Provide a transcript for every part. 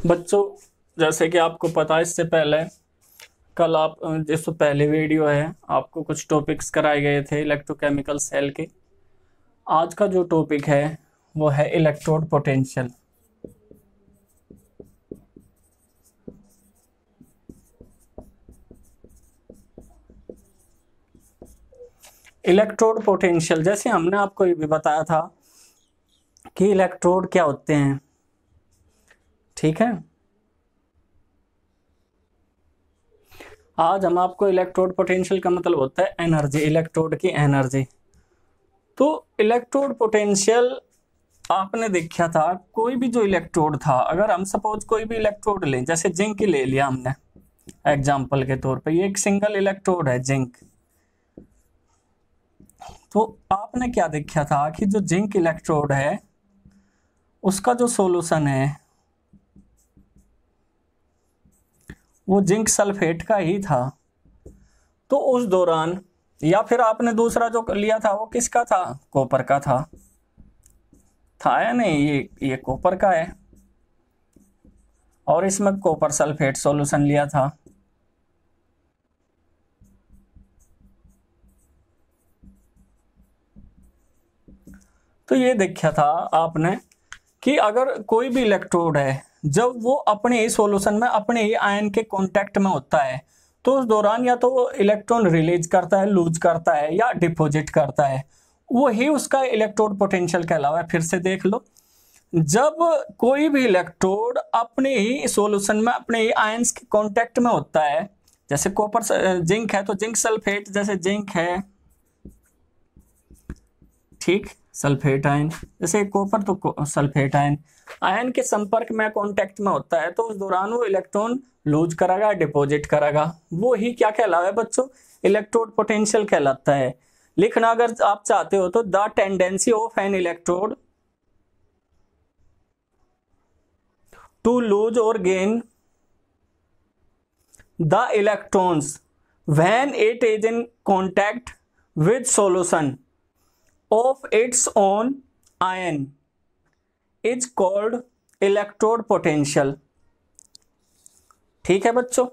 बच्चों, जैसे कि आपको पता है, इससे पहले कल आप जिस पहले वीडियो है आपको कुछ टॉपिक्स कराए गए थे इलेक्ट्रोकेमिकल सेल के। आज का जो टॉपिक है वो है इलेक्ट्रोड पोटेंशियल। इलेक्ट्रोड पोटेंशियल, जैसे हमने आपको ये भी बताया था कि इलेक्ट्रोड क्या होते हैं, ठीक है। आज हम आपको इलेक्ट्रोड पोटेंशियल का मतलब होता है एनर्जी, इलेक्ट्रोड की एनर्जी। तो इलेक्ट्रोड पोटेंशियल आपने देखा था, कोई भी जो इलेक्ट्रोड था, अगर हम सपोज कोई भी इलेक्ट्रोड लें, जैसे जिंक ले लिया हमने एग्जांपल के तौर पे, ये एक सिंगल इलेक्ट्रोड है जिंक। तो आपने क्या देखा था कि जो जिंक इलेक्ट्रोड है उसका जो सॉल्यूशन है वो जिंक सल्फेट का ही था। तो उस दौरान, या फिर आपने दूसरा जो लिया था वो किसका था, कॉपर का था या नहीं, ये कॉपर का है और इसमें कॉपर सल्फेट सॉल्यूशन लिया था। तो ये देखा था आपने कि अगर कोई भी इलेक्ट्रोड है, जब वो अपने ही सॉल्यूशन में अपने ही आयन के कांटेक्ट में होता है तो उस दौरान या तो वो इलेक्ट्रॉन रिलीज करता है, लूज करता है या डिपॉजिट करता है, वही उसका इलेक्ट्रोड पोटेंशियल कहलावा है। फिर से देख लो, जब कोई भी इलेक्ट्रोड अपने ही सॉल्यूशन में अपने ही आयंस के कांटेक्ट में होता है, जैसे कॉपर जिंक है तो जिंक सल्फेट, जैसे जिंक है, ठीक, सल्फेट आयन, जैसे कॉपर तो सल्फेट आयन, आयन के संपर्क में कांटेक्ट में होता है तो उस दौरान वो इलेक्ट्रॉन लूज करेगा, डिपॉजिट करेगा, वो ही क्या कहलावा है बच्चों, इलेक्ट्रोड पोटेंशियल कहलाता है। लिखना अगर आप चाहते हो तो the tendency of an electrode to lose or gain the electrons when it is in contact with solution of its own ion is called electrode potential। ठीक है बच्चों,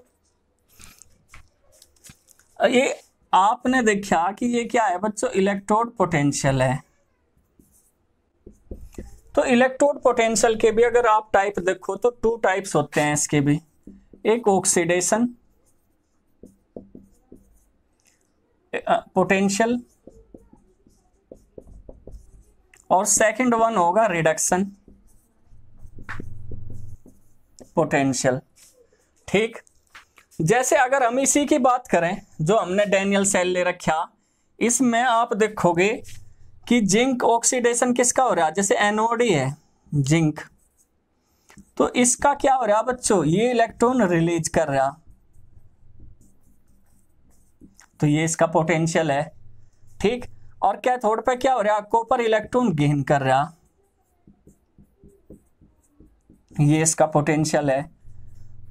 ये आपने देखा कि ये क्या है बच्चों, इलेक्ट्रोड पोटेंशियल है। तो इलेक्ट्रोड पोटेंशियल के भी अगर आप टाइप देखो तो टू टाइप्स होते हैं इसके भी, एक ऑक्सीडेशन पोटेंशियल और सेकंड वन होगा रिडक्शन पोटेंशियल। ठीक, जैसे अगर हम इसी की बात करें जो हमने डैनियल सेल ले रखा, इसमें आप देखोगे कि जिंक ऑक्सीडेशन किसका हो रहा है, जैसे एनोड ही है जिंक, तो इसका क्या हो रहा है बच्चों, ये इलेक्ट्रॉन रिलीज कर रहा, तो ये इसका पोटेंशियल है। ठीक, और कैथोड पे क्या हो रहा है, कॉपर इलेक्ट्रॉन गेन कर रहा, ये इसका पोटेंशियल है।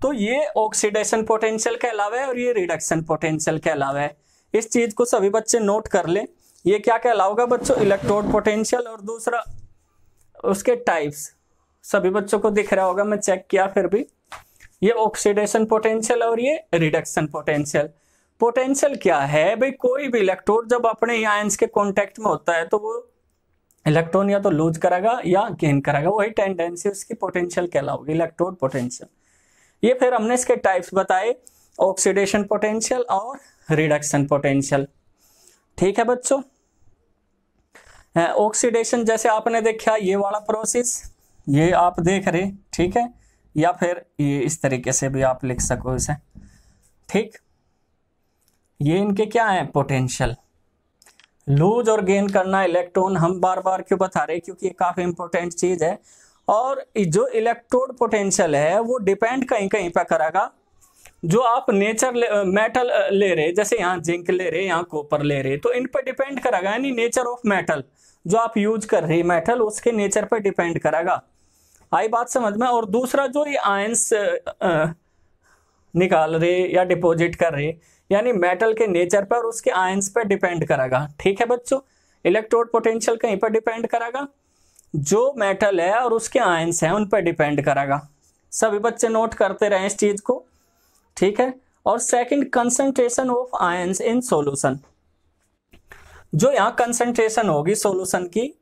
तो ये ऑक्सीडेशन पोटेंशियल कहलावा है और ये रिडक्शन पोटेंशियल कहलावा है। इस चीज को सभी बच्चे नोट कर ले, ये क्या कहलाऊगा बच्चों, इलेक्ट्रोड पोटेंशियल। और दूसरा उसके टाइप्स सभी बच्चों को दिख रहा होगा, मैं चेक किया फिर भी, ये ऑक्सीडेशन पोटेंशियल और ये रिडक्शन पोटेंशियल। पोटेंशियल क्या है भाई, कोई भी इलेक्ट्रोड जब अपने आयंस के कांटेक्ट में होता है तो वो इलेक्ट्रॉन या तो लूज करेगा या गेन करेगा, वही टेंडेंसी उसकी पोटेंशियल कहलाओगी, इलेक्ट्रोड पोटेंशियल। ये फिर हमने इसके टाइप्स बताए, ऑक्सीडेशन पोटेंशियल और रिडक्शन पोटेंशियल। ठीक है बच्चों, ऑक्सीडेशन जैसे आपने देखा ये वाला प्रोसेस, ये आप देख रहे, ठीक है, या फिर ये इस तरीके से भी आप लिख सको इसे। ठीक, ये इनके क्या है, पोटेंशियल। लूज और गेन करना इलेक्ट्रॉन, हम बार बार क्यों बता रहे, क्योंकि ये काफी इंपॉर्टेंट चीज है। और जो इलेक्ट्रोड पोटेंशियल है वो डिपेंड कहीं कहीं पर करेगा, जो आप नेचर मेटल ले रहे, जैसे यहाँ जिंक ले रहे, यहाँ कॉपर ले रहे, तो इन पर डिपेंड करेगा, यानी नेचर ऑफ मेटल जो आप यूज कर रहे मेटल, उसके नेचर पर डिपेंड करेगा। आई बात समझ में। और दूसरा जो ये आयंस निकाल रहे या डिपॉजिट कर रहे, यानी मेटल के नेचर पर, उसके आयंस पर डिपेंड करेगा। ठीक है बच्चों, इलेक्ट्रोड पोटेंशियल कहीं पर डिपेंड करेगा, जो मेटल है और उसके आयंस हैं उन पर डिपेंड करेगा। सभी बच्चे नोट करते रहे इस चीज को, ठीक है। और second, concentration of ions in solution, जो यहाँ कंसंट्रेशन होगी सॉल्यूशन की,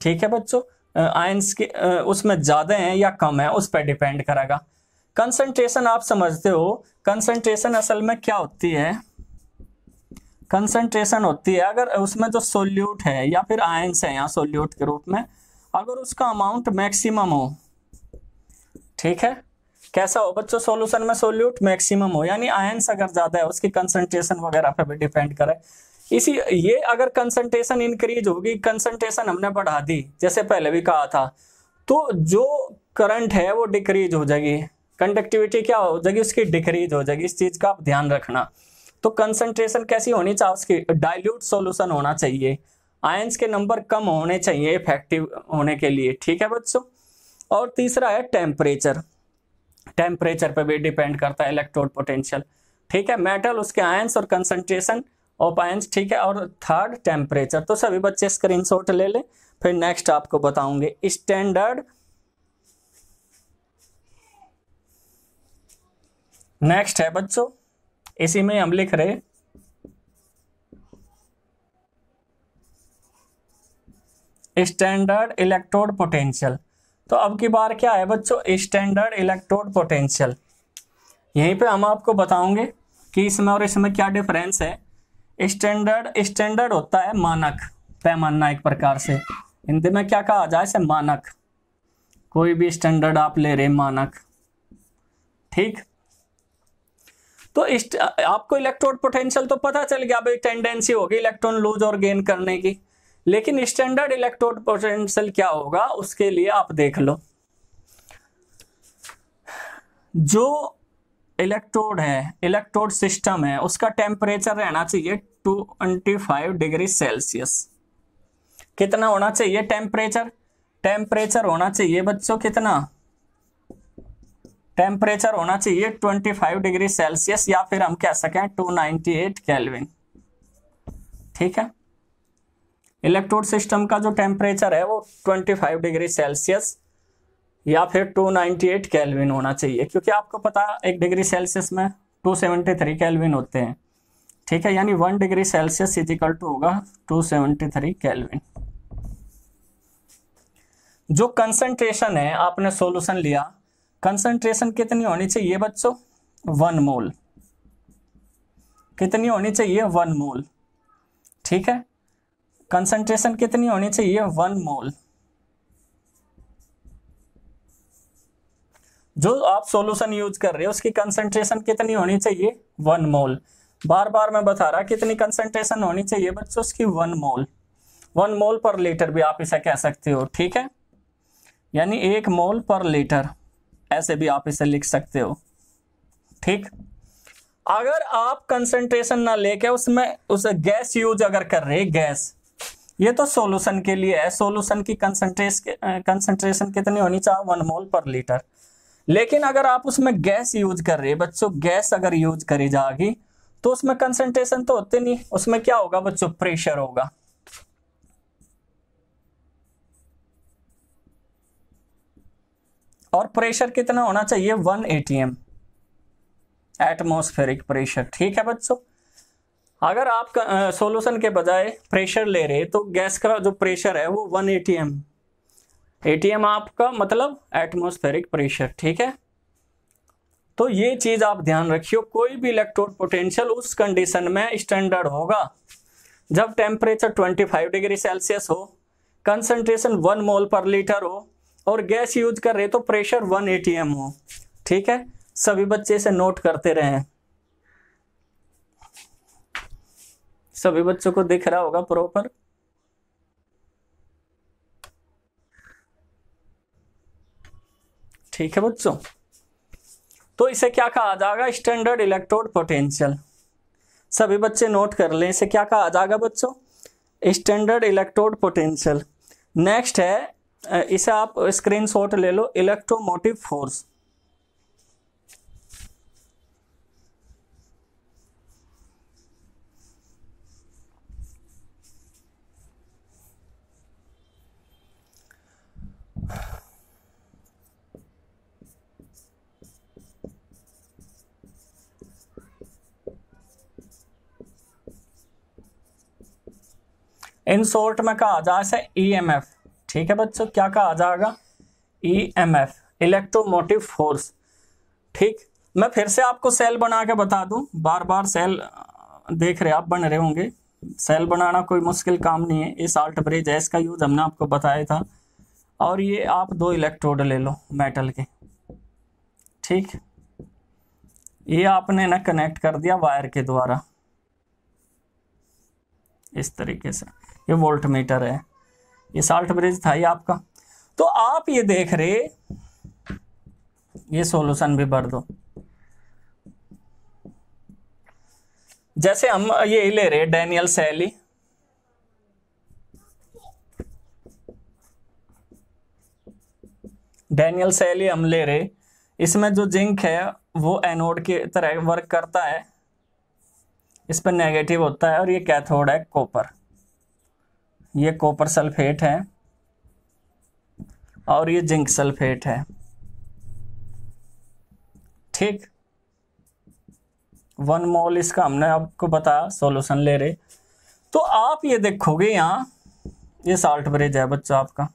ठीक है बच्चों, आयंस की उसमें ज्यादा है या कम है उस पर डिपेंड करेगा। कंसंट्रेशन आप समझते हो, कंसंट्रेशन असल में क्या होती है, कंसंट्रेशन होती है अगर उसमें जो सोल्यूट है या फिर आयंस है यहाँ सोल्यूट के रूप में, अगर उसका अमाउंट मैक्सिमम हो, ठीक है, कैसा हो बच्चों, सॉल्यूशन में सोल्यूट मैक्सिमम हो, यानी आयंस अगर ज्यादा है उसकी कंसंट्रेशन वगैरह पे भी डिपेंड करे। इसी ये अगर कंसंट्रेशन इंक्रीज होगी, कंसंट्रेशन हमने बढ़ा दी जैसे पहले भी कहा था, तो जो करंट है वो डिक्रीज हो जाएगी, कंडक्टिविटी क्या हो जाएगी उसकी, डिक्रीज हो जाएगी। इस चीज का आप ध्यान रखना। तो कंसंट्रेशन कैसी होनी चाहिए उसकी, डाइल्यूट सॉल्यूशन होना चाहिए, आयंस के नंबर कम होने चाहिए इफेक्टिव होने के लिए, ठीक है बच्चों। और तीसरा है टेम्परेचर, टेम्परेचर पे भी डिपेंड करता है इलेक्ट्रोड पोटेंशियल, ठीक है, मेटल उसके आयंस और कंसंट्रेशन ऑफ आयंस, ठीक है। और थर्ड टेम्परेचर। तो सभी बच्चे स्क्रीनशॉट ले लें, फिर नेक्स्ट आपको बताऊंगे स्टैंडर्ड। नेक्स्ट है बच्चों, इसी में हम लिख रहे स्टैंडर्ड इलेक्ट्रोड पोटेंशियल। तो अब की बार क्या है बच्चों, स्टैंडर्ड इलेक्ट्रोड पोटेंशियल। यहीं पे हम आपको बताओगे कि इसमें और इसमें क्या डिफरेंस है। स्टैंडर्ड होता है मानक, पैमाना एक प्रकार से, हिंदी में क्या कहा जाए इसे, मानक। कोई भी स्टैंडर्ड आप ले रहे मानक, ठीक। तो आपको इलेक्ट्रोड पोटेंशियल तो पता चल गया भाई, टेंडेंसी होगी इलेक्ट्रॉन लूज और गेन करने की, लेकिन स्टैंडर्ड इलेक्ट्रोड पोटेंशियल क्या होगा उसके लिए आप देख लो। जो इलेक्ट्रोड है, इलेक्ट्रोड सिस्टम है, उसका टेम्परेचर रहना चाहिए 225 डिग्री सेल्सियस। कितना होना चाहिए टेम्परेचर, टेम्परेचर होना चाहिए बच्चों कितना, टेम्परेचर होना चाहिए 25 डिग्री सेल्सियस, या फिर हम कह सकें 298 केल्विन, ठीक है। इलेक्ट्रोड सिस्टम का जो टेम्परेचर है वो 25 डिग्री सेल्सियस या फिर 298 केल्विन होना चाहिए, क्योंकि आपको पता है 1 डिग्री सेल्सियस में 273 केल्विन होते हैं, ठीक है। यानी 1 degree Celsius is equal to होगा 273 केल्विन। जो कंसंट्रेशन है, आपने सॉल्यूशन लिया, कंसंट्रेशन कितनी होनी चाहिए बच्चों, 1 मोल। कितनी होनी चाहिए, 1 मोल, ठीक है। कंसंट्रेशन कितनी होनी चाहिए, 1 मोल। जो आप सॉल्यूशन यूज कर रहे हो उसकी कंसंट्रेशन कितनी होनी चाहिए, 1 मोल। बार बार मैं बता रहा कितनी कंसंट्रेशन होनी चाहिए बच्चों उसकी, 1 मोल। 1 मोल पर लीटर भी आप इसे कह सकते हो, ठीक है, यानी 1 मोल पर लीटर, ऐसे भी आप इसे लिख सकते हो, ठीक। अगर आप कंसंट्रेशन ना लेके उसमें उस गैस यूज अगर कर रहे, गैस, ये तो सॉल्यूशन के लिए है, सॉल्यूशन की कंसंट्रेशन कितनी होनी चाहिए, 1 मोल पर लीटर। लेकिन अगर आप उसमें गैस यूज कर रहे बच्चों, गैस अगर यूज करी जाएगी तो उसमें कंसंट्रेशन तो होते नहीं, उसमें क्या होगा बच्चों, प्रेशर होगा। और प्रेशर कितना होना चाहिए, 1 atm एटमॉस्फेरिक प्रेशर, ठीक है बच्चों। अगर आप सॉल्यूशन के बजाय प्रेशर ले रहे तो गैस का जो प्रेशर है वो 1 atm, atm आपका मतलब एटमॉस्फेरिक प्रेशर, ठीक है। तो ये चीज आप ध्यान रखियो, कोई भी इलेक्ट्रोड पोटेंशियल उस कंडीशन में स्टैंडर्ड होगा जब टेम्परेचर 25 डिग्री सेल्सियस हो, कंसंट्रेशन 1 मोल पर लीटर हो, और गैस यूज कर रहे तो प्रेशर 1 atm हो, ठीक है। सभी बच्चे इसे नोट करते रहे, सभी बच्चों को दिख रहा होगा प्रॉपर, ठीक है बच्चों। तो इसे क्या कहा जाएगा, स्टैंडर्ड इलेक्ट्रोड पोटेंशियल। सभी बच्चे नोट कर लें, इसे क्या कहा जाएगा बच्चों, स्टैंडर्ड इलेक्ट्रोड पोटेंशियल। नेक्स्ट है, इसे आप स्क्रीनशॉट ले लो, इलेक्ट्रोमोटिव फोर्स। इन शॉर्ट में कहा जा सकता है ईएमएफ। ठीक है बच्चों, क्या कहा जाएगा? EMF, electromotive force. ठीक, मैं फिर से आपको सेल बना के बता दूं, बार बार सेल देख रहे आप बन रहे होंगे, सेल बनाना कोई मुश्किल काम नहीं है। ये साल्ट ब्रिज है, इसका यूज हमने आपको बताया था। और ये आप 2 इलेक्ट्रोड ले लो मेटल के। ठीक, ये आपने ना कनेक्ट कर दिया वायर के द्वारा इस तरीके से। ये वोल्ट मीटर है, ये साल्ट ब्रिज था ये आपका। तो आप ये देख रहे, ये सॉल्यूशन भी भर दो। जैसे हम ये ले रहे डैनियल सैली, डैनियल सैली हम ले रहे, इसमें जो जिंक है वो एनोड की तरह वर्क करता है, इस पर नेगेटिव होता है, और ये कैथोड है कॉपर, ये कॉपर सल्फेट है और ये जिंक सल्फेट है। ठीक, 1 मोल इसका हमने आपको बताया, सॉल्यूशन ले रहे। तो आप ये देखोगे यहाँ ये साल्ट ब्रिज है बच्चों आपका,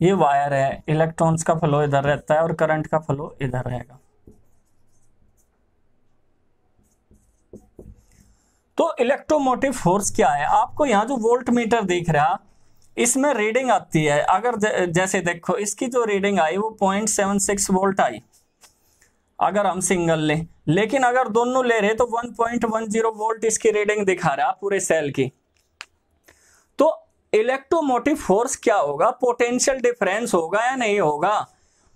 ये वायर है, इलेक्ट्रॉन्स का फ्लो इधर रहता है और करंट का फ्लो इधर रहेगा। तो इलेक्ट्रोमोटिव फोर्स क्या है? आपको यहाँ जो वोल्ट मीटर दिख रहा, इसमें रीडिंग आती है। अगर जैसे देखो इसकी जो रीडिंग आई वो 0.76 वोल्ट आई अगर हम सिंगल लें, लेकिन अगर दोनों ले रहे तो 1.10 वोल्ट इसकी रीडिंग दिखा रहा पूरे सेल की। तो इलेक्ट्रोमोटिव फोर्स क्या होगा? पोटेंशियल डिफरेंस होगा या नहीं होगा?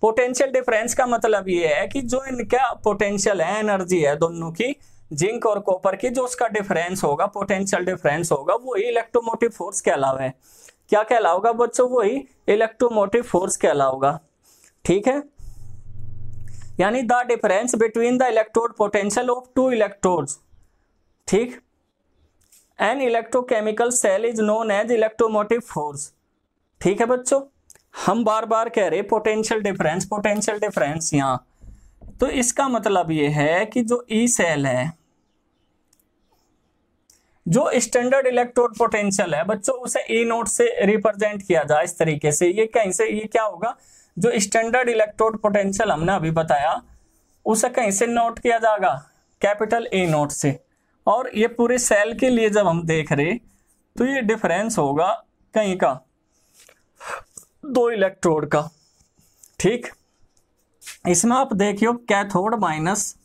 पोटेंशियल डिफरेंस का मतलब ये है कि जो इनका पोटेंशियल है, एनर्जी है दोनों की, जिंक और कॉपर की, जो उसका डिफरेंस होगा, पोटेंशियल डिफरेंस होगा, वही इलेक्ट्रोमोटिव फोर्स कहलावा है। क्या कहलाओगा बच्चों? वही इलेक्ट्रोमोटिव फोर्स कहलाओगा। ठीक है, यानी the difference between the electrode potential of 2 electrodes. ठीक, an electrochemical cell is known as electromotive force. ठीक है बच्चों, हम बार बार कह रहे पोटेंशियल डिफरेंस, पोटेंशियल डिफरेंस यहाँ, तो इसका मतलब ये है कि जो ई सेल है, जो स्टैंडर्ड इलेक्ट्रोड पोटेंशियल है बच्चों, उसे ई नोट से रिप्रेजेंट किया जाए इस तरीके से। ये कहीं से, ये क्या होगा? जो स्टैंडर्ड इलेक्ट्रोड पोटेंशियल हमने अभी बताया, उसे कहीं से नोट किया जाएगा, कैपिटल ए नोट से। और ये पूरे सेल के लिए जब हम देख रहे तो ये डिफरेंस होगा कहीं का, 2 इलेक्ट्रोड का। ठीक, इसमें आप देखियो कैथोड माइनस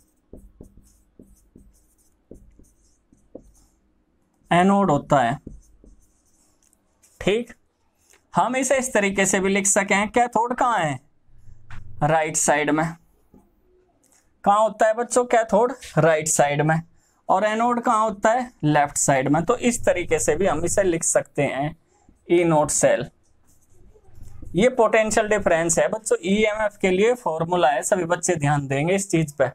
एनोड होता है। ठीक, हम इसे इस तरीके से भी लिख सकें, कैथोड कहाँ है? राइट साइड में। कहाँ होता है बच्चों कैथोड? राइट साइड में। और एनोड कहाँ होता है? लेफ्ट साइड में। तो इस तरीके से भी हम इसे लिख सकते हैं, ई नोट सेल। ये पोटेंशियल डिफरेंस है बच्चों, ईएमएफ के लिए फॉर्मूला है, सभी बच्चे ध्यान देंगे इस चीज पे।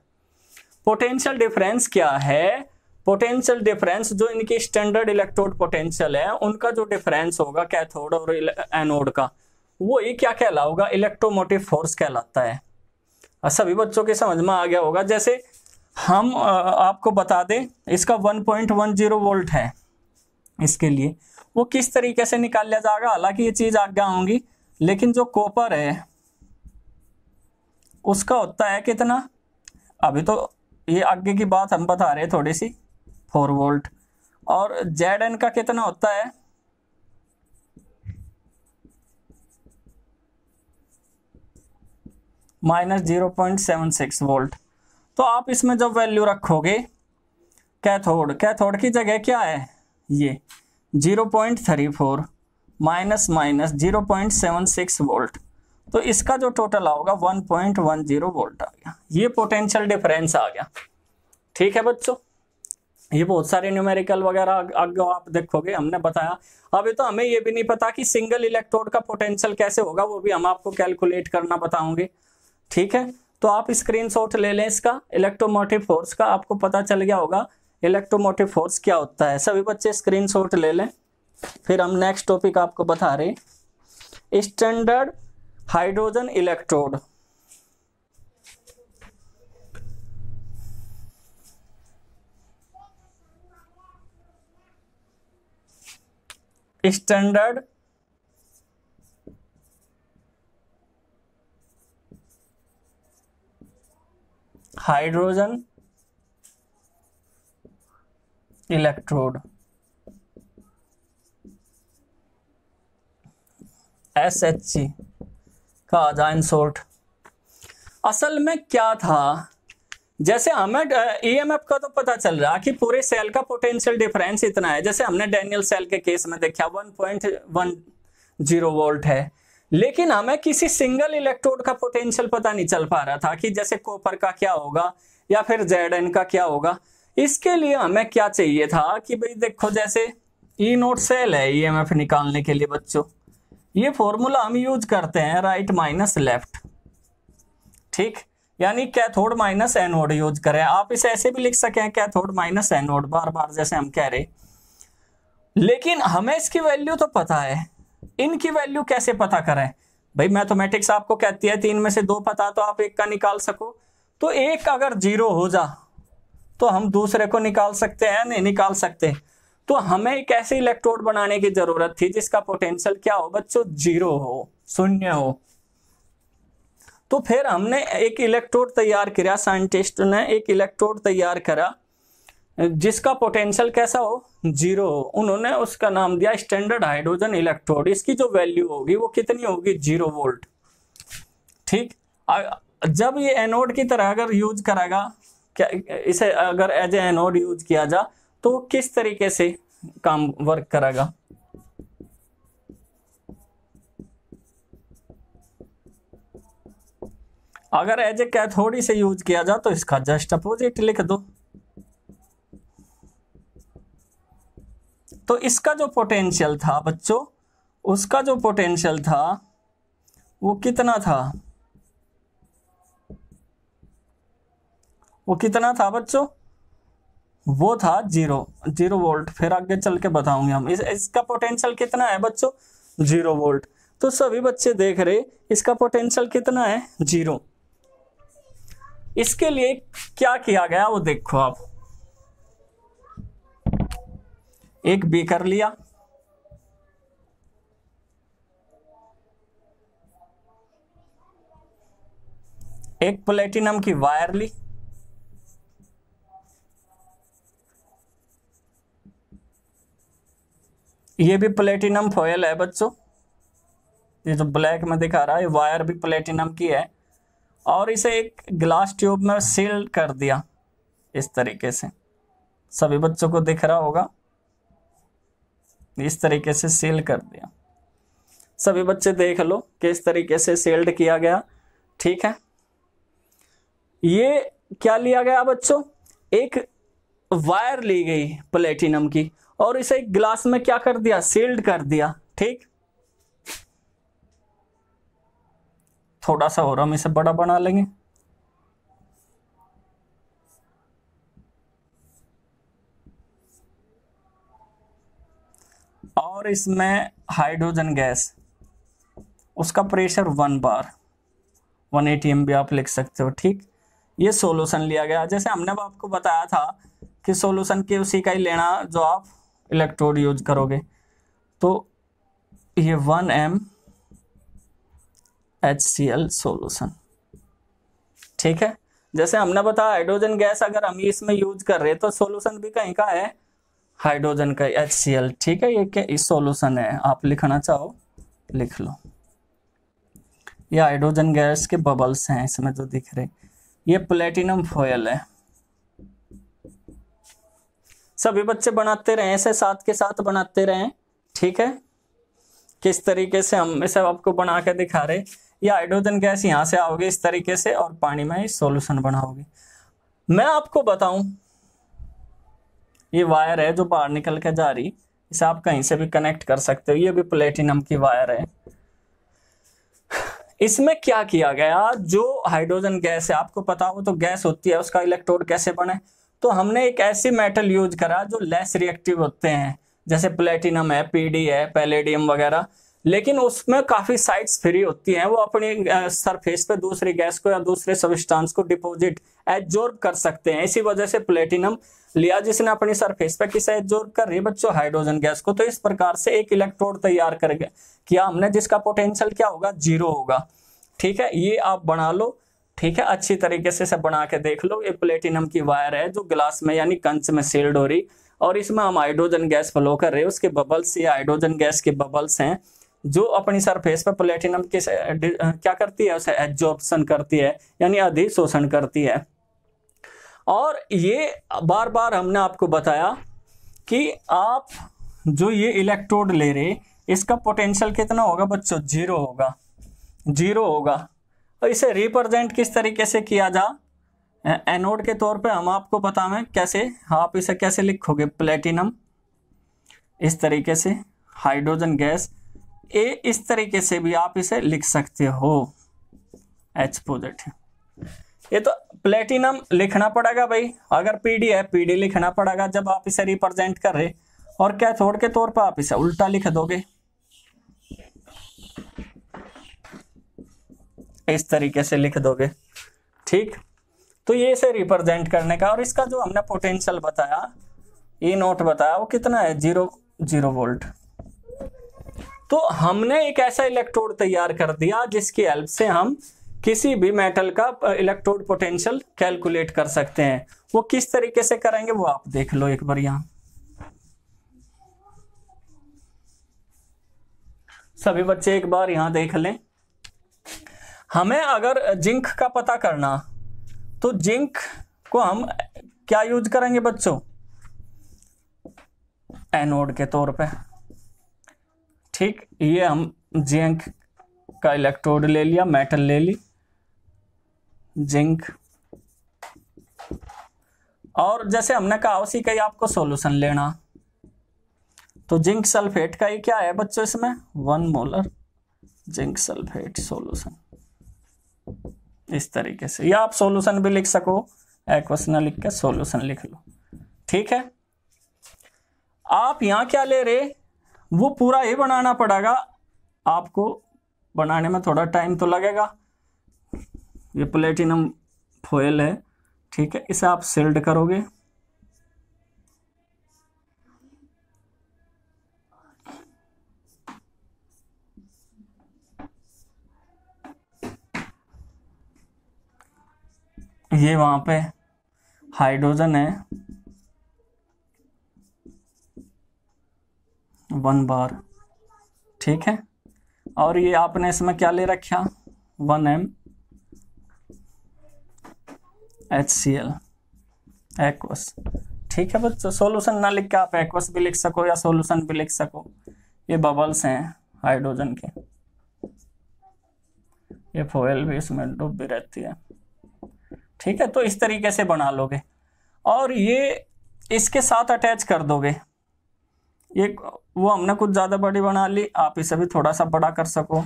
पोटेंशियल डिफरेंस क्या है? पोटेंशियल डिफरेंस जो इनकी स्टैंडर्ड इलेक्ट्रोड पोटेंशियल है, उनका जो डिफरेंस होगा कैथोड और एनोड का, वो ही क्या कहलाऊगा? इलेक्ट्रोमोटिव फोर्स कहलाता है। सभी बच्चों के समझ में आ गया होगा। जैसे हम आपको बता दें, इसका 1.10 वोल्ट है, इसके लिए वो किस तरीके से निकाल लिया जाएगा, हालांकि ये चीज आगे होंगी, लेकिन जो कॉपर है उसका होता है कितना? अभी तो ये आगे की बात हम बता रहे थोड़ी सी, 4 वोल्ट। और Zn का कितना होता है? -0.76 वोल्ट। तो आप इसमें जब वैल्यू रखोगे, कैथोड, कैथोड की जगह क्या है? ये 0.34 माइनस 0.76 वोल्ट। तो इसका जो टोटल आओगा 1.10 वोल्ट आ गया। ये पोटेंशियल डिफरेंस आ गया। ठीक है बच्चों, ये बहुत सारे न्यूमेरिकल वगैरह आगे आप देखोगे, हमने बताया। अभी तो हमें ये भी नहीं पता कि सिंगल इलेक्ट्रोड का पोटेंशियल कैसे होगा, वो भी हम आपको कैलकुलेट करना बताओगे। ठीक है, तो आप स्क्रीनशॉट ले लें इसका, इलेक्ट्रोमोटिव फोर्स का, आपको पता चल गया होगा इलेक्ट्रोमोटिव फोर्स क्या होता है। सभी बच्चे स्क्रीनशॉट ले लें। फिर हम नेक्स्ट टॉपिक आपको बता रहे, standard hydrogen electrode. Standard hydrogen electrode, SHG का आ जाए इन शॉर्ट। असल में क्या था, जैसे हमें ईएमएफ का तो पता चल रहा कि पूरे सेल का पोटेंशियल डिफरेंस इतना है, जैसे हमने डैनियल सेल के केस में देखा 1.10 वोल्ट है, लेकिन हमें किसी सिंगल इलेक्ट्रोड का पोटेंशियल पता नहीं चल पा रहा था कि जैसे कॉपर का क्या होगा या फिर Zn का क्या होगा। इसके लिए हमें क्या चाहिए था कि भाई देखो, जैसे ई नोट सेल है ईएमएफ निकालने के लिए बच्चों, ये फॉर्मूला हम यूज करते हैं राइट माइनस लेफ्ट, ठीक, यानी कैथोड माइनस एनोड यूज करें। आप इसे ऐसे भी लिख सकें कैथोड माइनस एनोड, बार बार जैसे हम कह रहे, लेकिन हमें इसकी वैल्यू तो पता है, इनकी वैल्यू कैसे पता करें भाई। मैथमेटिक्स आपको कहती है 3 में से 2 पता तो आप एक का निकाल सको, तो एक अगर 0 हो जा तो हम दूसरे को निकाल सकते हैं, नहीं निकाल सकते। तो हमें एक ऐसे इलेक्ट्रोड बनाने की जरूरत थी जिसका पोटेंशियल क्या हो बच्चों, 0 हो, 0 हो। तो फिर हमने एक इलेक्ट्रोड तैयार किया, साइंटिस्ट ने एक इलेक्ट्रोड तैयार करा जिसका पोटेंशियल कैसा हो, 0 हो। उन्होंने उसका नाम दिया स्टैंडर्ड हाइड्रोजन इलेक्ट्रोड। इसकी जो वैल्यू होगी वो कितनी होगी, 0 वोल्ट, ठीक। जब ये एनोड की तरह अगर यूज करेगा, क्या इसे अगर एज ए एनोड यूज किया जा तो किस तरीके से काम वर्क करेगा। अगर एज ए कैथोड से यूज किया जा तो इसका जस्ट अपोजिट लिख दो। तो इसका जो पोटेंशियल था बच्चों, उसका जो पोटेंशियल था वो कितना था, वो कितना था बच्चों, वो था 0 वोल्ट। फिर आगे चल के बताऊंगे हम इसका पोटेंशियल कितना है बच्चों, 0 वोल्ट। तो सभी बच्चे देख रहे इसका पोटेंशियल कितना है, 0। इसके लिए क्या किया गया वो देखो आप, एक बीकर लिया, एक प्लेटिनम की वायर ली, ये भी प्लेटिनम फॉयल है बच्चों, ये जो ब्लैक में दिखा रहा है वायर भी प्लेटिनम की है, और इसे एक ग्लास ट्यूब में सील कर दिया इस तरीके से। सभी बच्चों को दिख रहा होगा, इस तरीके से सील कर दिया। सभी बच्चे देख लो किस तरीके से सील्ड किया गया, ठीक है। ये क्या लिया गया बच्चों, एक वायर ली गई प्लेटिनम की और इसे एक ग्लास में क्या कर दिया, सील्ड कर दिया, ठीक। थोड़ा सा और हम इसे बड़ा बना लेंगे। और इसमें हाइड्रोजन गैस, उसका प्रेशर 1 बार, 1 atm आप लिख सकते हो, ठीक। ये सॉल्यूशन लिया गया, जैसे हमने आपको बताया था कि सॉल्यूशन के उसी का ही लेना जो आप इलेक्ट्रोड यूज करोगे। तो ये 1m HCl सॉल्यूशन, ठीक है। जैसे हमने बताया हाइड्रोजन गैस अगर हम इसमें यूज कर रहे हैं तो सॉल्यूशन भी कहीं का है, हाइड्रोजन का HCl, ठीक है। ये क्या इस सॉल्यूशन है, आप लिखना चाहो लिख लो। ये हाइड्रोजन गैस के बबल्स हैं इसमें जो दिख रहे, ये प्लेटिनम फॉयल है। सभी बच्चे बनाते रहे ऐसे, साथ के साथ बनाते रहे, ठीक है। किस तरीके से हम इसे आपको बना के दिखा रहे, ये हाइड्रोजन गैस यहाँ से आओगे इस तरीके से और पानी में इस सॉल्यूशन बनाओगे। मैं आपको बताऊं, ये वायर है जो बाहर निकल के जा रही, इसे आप कहीं से भी कनेक्ट कर सकते हो, ये भी प्लेटिनम की वायर है। इसमें क्या किया गया, जो हाइड्रोजन गैस है आपको पता हो तो गैस होती है, उसका इलेक्ट्रोड कैसे बने, तो हमने एक ऐसी मेटल यूज करा जो लेस रिएक्टिव होते हैं, जैसे प्लेटिनम है, PD है, पैलेडियम वगैरह, लेकिन उसमें काफी साइट्स फ्री होती हैं, वो अपनी सरफेस पे दूसरी गैस को या दूसरे सब्सटेंस को डिपॉजिट एब्जॉर्ब कर सकते हैं। इसी वजह से प्लेटिनम लिया जिसने अपनी सरफेस पे किसे एब्जॉर्ब कर रही है बच्चों, हाइड्रोजन गैस को। तो इस प्रकार से एक इलेक्ट्रोड तैयार कर किया हमने जिसका पोटेंशियल क्या होगा, 0 होगा। ठीक है, ये आप बना लो। ठीक है, अच्छी तरीके से बना के देख लो। ये प्लेटिनम की वायर है जो ग्लास में यानी कंच में सील्ड हो रही, और इसमें हम हाइड्रोजन गैस फ्लो कर रहे हैं। उसके बबल्स, ये हाइड्रोजन गैस के बबल्स हैं जो अपनी सरफेस पर प्लेटिनम के क्या करती है, उसे एब्जॉर्प्शन करती है यानी अधिशोषण करती है। और ये बार बार हमने आपको बताया कि आप जो ये इलेक्ट्रोड ले रहे, इसका पोटेंशियल कितना होगा बच्चों, 0 होगा, 0 होगा। और इसे रिप्रेजेंट किस तरीके से किया जा, एनोड के तौर पे हम आपको बताएं कैसे, आप इसे कैसे लिखोगे, प्लेटिनम इस तरीके से, हाइड्रोजन गैस ए इस तरीके से भी आप इसे लिख सकते हो, H पॉजिटिव। ये तो प्लेटिनम लिखना पड़ेगा भाई, अगर पीडी है पीडी लिखना पड़ेगा जब आप इसे रिप्रेजेंट कर रहे, और कैथोड के तौर पर आप इसे उल्टा लिख दोगे इस तरीके से लिख दोगे। ठीक, तो ये इसे रिप्रेजेंट करने का। और इसका जो हमने पोटेंशियल बताया, ई नोट बताया, वो कितना है, 0 वोल्ट। तो हमने एक ऐसा इलेक्ट्रोड तैयार कर दिया जिसकी हेल्प से हम किसी भी मेटल का इलेक्ट्रोड पोटेंशियल कैलकुलेट कर सकते हैं। वो किस तरीके से करेंगे वो आप देख लो एक बार। यहां सभी बच्चे एक बार यहां देख लें। हमें अगर जिंक का पता करना, तो जिंक को हम क्या यूज करेंगे बच्चों, एनोड के तौर पे। ठीक, ये हम जिंक का इलेक्ट्रोड ले लिया, मेटल ले ली जिंक, और जैसे हमने कहा उसी का ही आपको सॉल्यूशन लेना। तो जिंक सल्फेट का ये क्या है बच्चों, इसमें 1 मोलर जिंक सल्फेट सॉल्यूशन इस तरीके से, या आप सॉल्यूशन भी लिख सको, एक्वस ना लिख के सॉल्यूशन लिख लो। ठीक है, आप यहां क्या ले रहे, वो पूरा ही बनाना पड़ेगा आपको, बनाने में थोड़ा टाइम तो लगेगा। ये प्लेटिनम फॉयल है, ठीक है, इसे आप सील्ड करोगे। ये वहां पे हाइड्रोजन है 1 बार, ठीक है, और ये आपने इसमें क्या ले रखा, 1m HCl एक्वस। ठीक है बच्चों, सॉल्यूशन ना लिख के आप एक्वस भी लिख सको या सॉल्यूशन भी लिख सको। ये बबल्स हैं हाइड्रोजन के, ये फॉयल भी इसमें डूबी रहती है। ठीक है, तो इस तरीके से बना लोगे और ये इसके साथ अटैच कर दोगे। ये वो हमने कुछ ज्यादा बड़ी बना ली, आप इसे भी थोड़ा सा बड़ा कर सको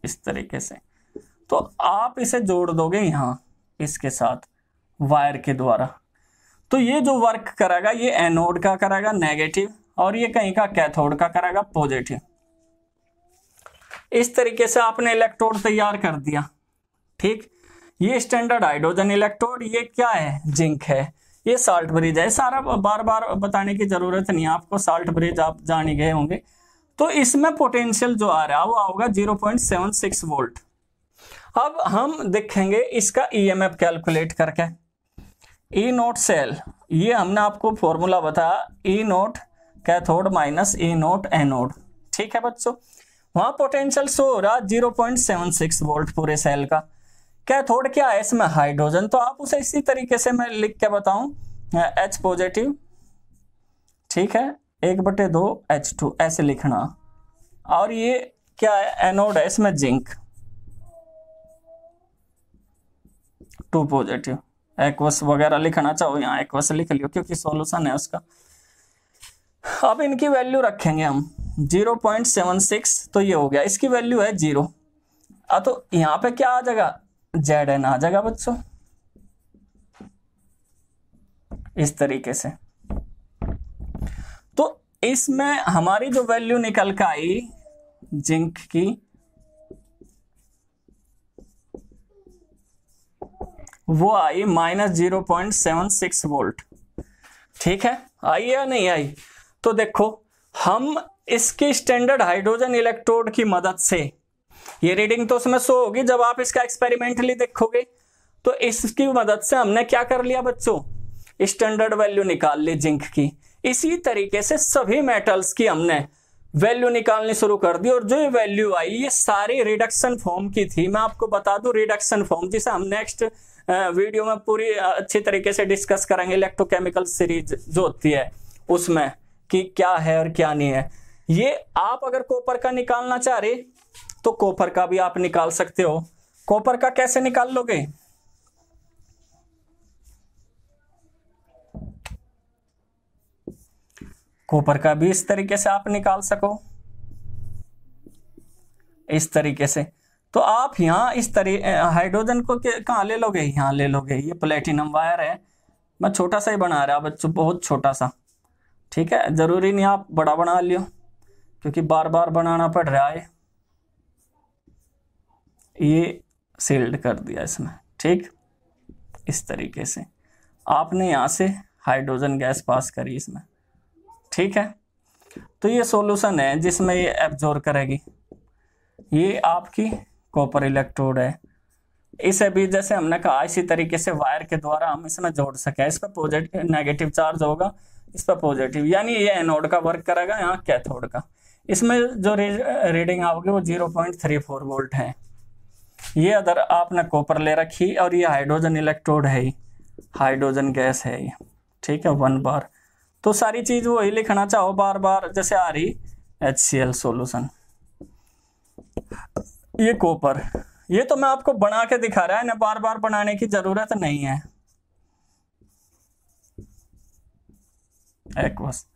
इस तरीके से। तो आप इसे जोड़ दोगे यहां इसके साथ वायर के द्वारा। तो ये जो वर्क करेगा ये एनोड का करेगा नेगेटिव, और ये कहीं का कैथोड का करेगा पॉजिटिव। इस तरीके से आपने इलेक्ट्रोड तैयार कर दिया। ठीक, ये स्टैंडर्ड हाइड्रोजन इलेक्ट्रोड, ये क्या है, जिंक है, ये साल्ट ब्रिज है। सारा बार बार बताने की जरूरत नहीं है आपको, साल्ट ब्रिज आप जान ही गए होंगे। तो इसमें पोटेंशियल जो आ रहा है वो होगा 0.76 वोल्ट। अब हम देखेंगे इसका ईएमएफ कैलकुलेट करके। ई नोट सेल, ये हमने आपको फॉर्मूला बताया, ई नोट कैथोड माइनस ई नोट एनोड। ठीक है बच्चों, वहां पोटेंशियल शो हो रहा 0.76 वोल्ट पूरे सेल का। कैथोड क्या है इसमें, हाइड्रोजन, तो आप उसे इसी तरीके से मैं लिख के बताऊं, H पॉजिटिव, ठीक है, 1/2 H2 ऐसे लिखना। और ये क्या है, एनोड है, इसमें जिंक 2 पॉजिटिव। एक्वस वगैरह लिखना चाहो यहाँ एक्वस लिख लियो क्योंकि सॉल्यूशन है उसका। अब इनकी वैल्यू रखेंगे हम 0.76, तो ये हो गया, इसकी वैल्यू है 0। तो यहाँ पे क्या आ जाएगा, Zn आ जाएगा बच्चों इस तरीके से। तो इसमें हमारी जो वैल्यू निकल के आई जिंक की, वो आई -0.76 वोल्ट। ठीक है, आई या नहीं आई? तो देखो हम इसकी स्टैंडर्ड हाइड्रोजन इलेक्ट्रोड की मदद से, ये रीडिंग तो उसमें शो होगी जब आप इसका एक्सपेरिमेंटली देखोगे, तो इसकी मदद से हमने क्या कर लिया बच्चों, स्टैंडर्ड वैल्यू निकाल ली जिंक की। इसी तरीके से सभी मेटल्स की हमने वैल्यू निकालनी शुरू कर दी, और जो ये वैल्यू आई ये सारी रिडक्शन फॉर्म की थी। मैं आपको बता दूं रिडक्शन फॉर्म, जिसे हम नेक्स्ट वीडियो में पूरी अच्छी तरीके से डिस्कस करेंगे, इलेक्ट्रोकेमिकल सीरीज जो होती है उसमें, कि क्या है और क्या नहीं है। ये आप अगर कॉपर का निकालना चाह रहे तो कॉपर का भी आप निकाल सकते हो। कॉपर का कैसे निकाल लोगे? कॉपर का भी इस तरीके से आप निकाल सको, इस तरीके से। तो आप यहां इस तरीके हाइड्रोजन को कहां ले लोगे, यहां ले लोगे। ये प्लेटिनम वायर है, मैं छोटा सा ही बना रहा बच्चों, बहुत छोटा सा। ठीक है, जरूरी नहीं आप बड़ा बना लियो, क्योंकि बार बार बनाना पड़ रहा है। ये सील्ड कर दिया इसमें। ठीक, इस तरीके से आपने यहां से हाइड्रोजन गैस पास करी इसमें। ठीक है, तो ये सॉल्यूशन है जिसमें ये एब्जॉर्ब करेगी। ये आपकी कॉपर इलेक्ट्रोड है। इसे भी जैसे हमने कहा इसी तरीके से वायर के द्वारा हम इसमें जोड़ सके। इस पर पॉजिटिव नेगेटिव चार्ज होगा, इस पर पॉजिटिव, यानी ये एनोड का वर्क करेगा, यहाँ कैथोड का। इसमें जो रीडिंग आओगे वो 0.34 वोल्ट है। ये अगर आपने कॉपर ले रखी और ये हाइड्रोजन इलेक्ट्रोड है, हाइड्रोजन गैस है ये। ठीक है, 1 बार। तो सारी चीज वही लिखना चाहो बार बार, जैसे आ रही HCl सॉल्यूशन। ये कॉपर, ये तो मैं आपको बना के दिखा रहा है ना, बार बार बनाने की जरूरत नहीं है। एक्वस।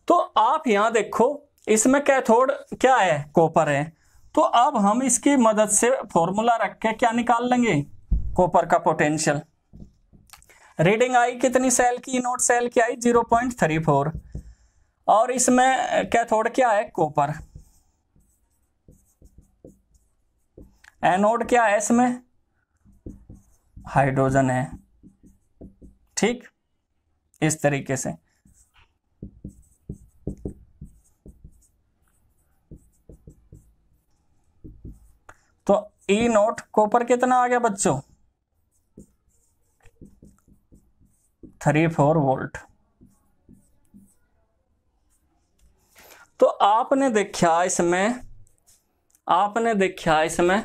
तो आप यहां देखो इसमें कैथोड क्या है, कॉपर है। तो अब हम इसकी मदद से फॉर्मूला रख के क्या निकाल लेंगे, कॉपर का पोटेंशियल। रीडिंग आई कितनी सेल की, नोट सेल की आई 0.34, और इसमें कैथोड क्या है, कॉपर। एनोड क्या है इसमें, हाइड्रोजन है। ठीक, इस तरीके से। तो ई नोट कॉपर कितना आ गया बच्चों, 34 वोल्ट। तो आपने देखा इसमें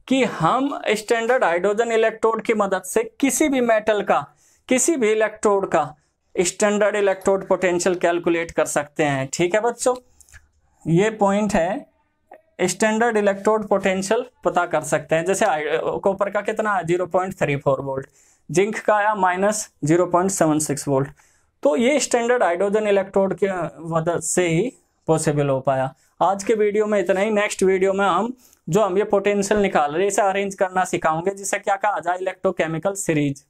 कि हम स्टैंडर्ड हाइड्रोजन इलेक्ट्रोड की मदद से किसी भी मेटल का, किसी भी इलेक्ट्रोड का स्टैंडर्ड इलेक्ट्रोड पोटेंशियल कैलकुलेट कर सकते हैं। ठीक है बच्चों, ये पॉइंट है, स्टैंडर्ड इलेक्ट्रोड पोटेंशियल पता कर सकते हैं। जैसे कॉपर का कितना है 0.34 वोल्ट, जिंक का आया -0.76 वोल्ट। तो ये स्टैंडर्ड हाइड्रोजन इलेक्ट्रोड की मदद से ही पॉसिबल हो पाया। आज के वीडियो में इतना ही। नेक्स्ट वीडियो में हम ये पोटेंशियल निकाल रहे हैं इसे अरेंज करना सिखाओगे, जिसे क्या कहा जाए, इलेक्ट्रोकेमिकल सीरीज।